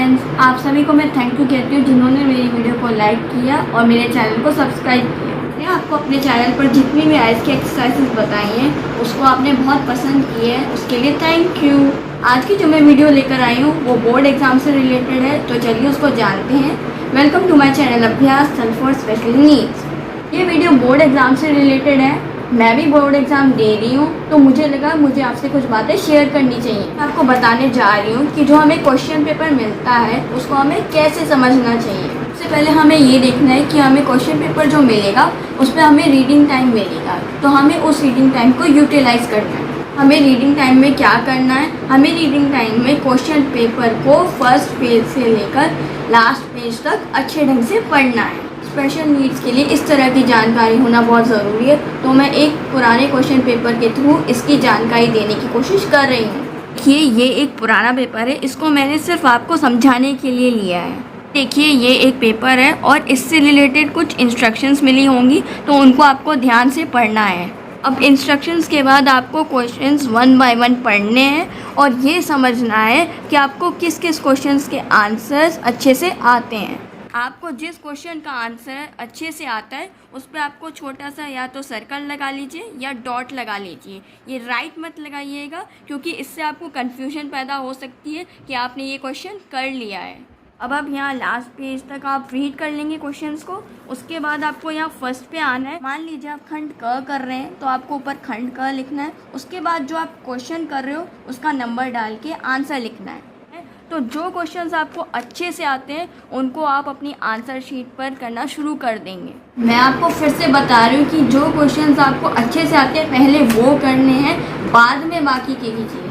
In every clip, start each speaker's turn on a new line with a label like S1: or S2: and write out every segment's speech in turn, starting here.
S1: Friends, आप सभी को मैं थैंक यू कहती हूँ जिन्होंने मेरी वीडियो को लाइक किया और मेरे चैनल को सब्सक्राइब किया। मैंने आपको अपने चैनल पर जितनी भी आइज़ की एक्सरसाइजेस बताई हैं उसको आपने बहुत पसंद की है, उसके लिए थैंक यू। आज की जो मैं वीडियो लेकर आई हूँ वो बोर्ड एग्ज़ाम से रिलेटेड है, तो चलिए उसको जानते हैं। वेलकम टू माई चैनल अभ्यास सल फॉर स्पेशल नीड्स। ये वीडियो बोर्ड एग्ज़ाम से रिलेटेड है। मैं भी बोर्ड एग्ज़ाम दे रही हूँ, तो मुझे लगा मुझे आपसे कुछ बातें शेयर करनी चाहिए। मैं आपको बताने जा रही हूँ कि जो हमें क्वेश्चन पेपर मिलता है उसको हमें कैसे समझना चाहिए। सबसे पहले हमें ये देखना है कि हमें क्वेश्चन पेपर जो मिलेगा उसमें हमें रीडिंग टाइम मिलेगा, तो हमें उस रीडिंग टाइम को यूटिलाइज़ करना है। हमें रीडिंग टाइम में क्या करना है, हमें रीडिंग टाइम में क्वेश्चन पेपर को फर्स्ट पेज से लेकर लास्ट पेज तक अच्छे ढंग से पढ़ना है। स्पेशल नीड्स के लिए इस तरह की जानकारी होना बहुत ज़रूरी है, तो मैं एक पुराने क्वेश्चन पेपर के थ्रू इसकी जानकारी देने की कोशिश कर रही हूँ। देखिए, ये एक पुराना पेपर है, इसको मैंने सिर्फ आपको समझाने के लिए लिया है। देखिए, ये एक पेपर है और इससे रिलेटेड कुछ इंस्ट्रक्शंस मिली होंगी, तो उनको आपको ध्यान से पढ़ना है। अब इंस्ट्रक्शंस के बाद आपको क्वेश्चंस 1 बाय 1 पढ़ने हैं और ये समझना है कि आपको किस किस क्वेश्चंस के आंसर्स अच्छे से आते हैं। आपको जिस क्वेश्चन का आंसर अच्छे से आता है उस पर आपको छोटा सा या तो सर्कल लगा लीजिए या डॉट लगा लीजिए। ये राइट मत लगाइएगा, क्योंकि इससे आपको कन्फ्यूजन पैदा हो सकती है कि आपने ये क्वेश्चन कर लिया है। अब आप यहाँ लास्ट पेज तक आप रीड कर लेंगे क्वेश्चंस को। उसके बाद आपको यहाँ फर्स्ट पे आना है। मान लीजिए आप खंड क कर रहे हैं, तो आपको ऊपर खंड क लिखना है। उसके बाद जो आप क्वेश्चन कर रहे हो उसका नंबर डाल के आंसर लिखना है। तो जो क्वेश्चंस आपको अच्छे से आते हैं उनको आप अपनी आंसर शीट पर करना शुरू कर देंगे। मैं आपको फिर से बता रही हूँ कि जो क्वेश्चंस आपको अच्छे से आते हैं पहले वो करने हैं, बाद में बाकी के कीजिए।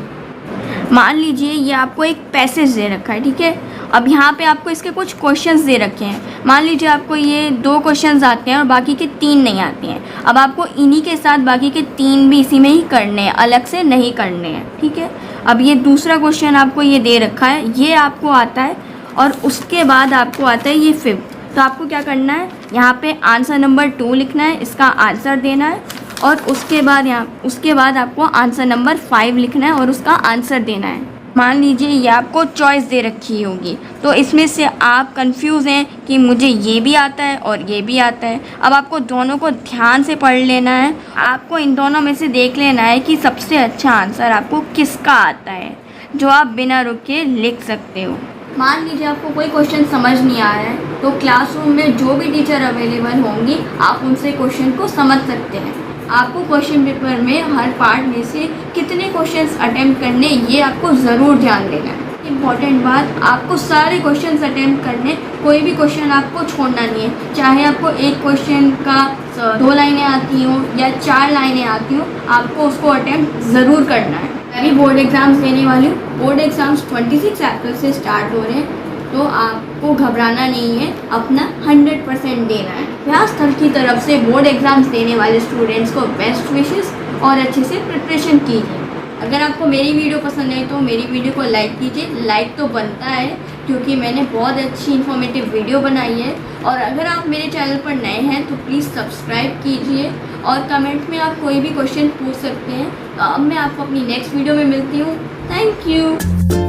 S1: मान लीजिए ये आपको एक पैसेज दे रखा है, ठीक है। अब यहाँ पे आपको इसके कुछ क्वेश्चंस दे रखे हैं। मान लीजिए आपको ये 2 क्वेश्चंस आते हैं और बाकी के 3 नहीं आते हैं। अब आपको इन्हीं के साथ बाकी के 3 भी इसी में ही करने हैं, अलग से नहीं करने हैं, ठीक है। अब ये दूसरा क्वेश्चन आपको ये दे रखा है, ये आपको आता है और उसके बाद आपको आता है ये 5th। तो आपको क्या करना है, यहाँ पे आंसर नंबर 2 लिखना है, इसका आंसर देना है और उसके बाद आपको आंसर नंबर 5 लिखना है और उसका आंसर देना है। मान लीजिए ये आपको चॉइस दे रखी होगी, तो इसमें से आप कंफ्यूज हैं कि मुझे ये भी आता है और ये भी आता है। अब आपको दोनों को ध्यान से पढ़ लेना है। आपको इन दोनों में से देख लेना है कि सबसे अच्छा आंसर आपको किसका आता है, जो आप बिना रुके लिख सकते हो। मान लीजिए आपको कोई क्वेश्चन समझ नहीं आ रहा है, तो क्लासरूम में जो भी टीचर अवेलेबल होंगी आप उनसे क्वेश्चन को समझ सकते हैं। आपको क्वेश्चन पेपर में हर पार्ट में से कितने क्वेश्चंस अटेम्प्ट करने, ये आपको ज़रूर ध्यान देना है। इम्पॉर्टेंट बात, आपको सारे क्वेश्चंस अटेम्प्ट करने, कोई भी क्वेश्चन आपको छोड़ना नहीं है। चाहे आपको एक क्वेश्चन का 2 लाइनें आती हों या 4 लाइनें आती हों, आपको उसको अटेम्प्ट ज़रूर करना है। मैं भी बोर्ड एग्ज़ाम्स देने वाली हूँ। बोर्ड एग्ज़ाम्स 26 अप्रैल से स्टार्ट हो रहे हैं, तो आपको घबराना नहीं है, अपना 100% देना है। अभ्यास स्थल की तरफ से बोर्ड एग्ज़ाम्स देने वाले स्टूडेंट्स को बेस्ट विशेस और अच्छे से प्रिपरेशन कीजिए। अगर आपको मेरी वीडियो पसंद है तो मेरी वीडियो को लाइक कीजिए। लाइक तो बनता है, क्योंकि मैंने बहुत अच्छी इन्फॉर्मेटिव वीडियो बनाई है। और अगर आप मेरे चैनल पर नए हैं तो प्लीज़ सब्सक्राइब कीजिए और कमेंट में आप कोई भी क्वेश्चन पूछ सकते हैं। तो अब मैं आपको अपनी नेक्स्ट वीडियो में मिलती हूँ। Thank you.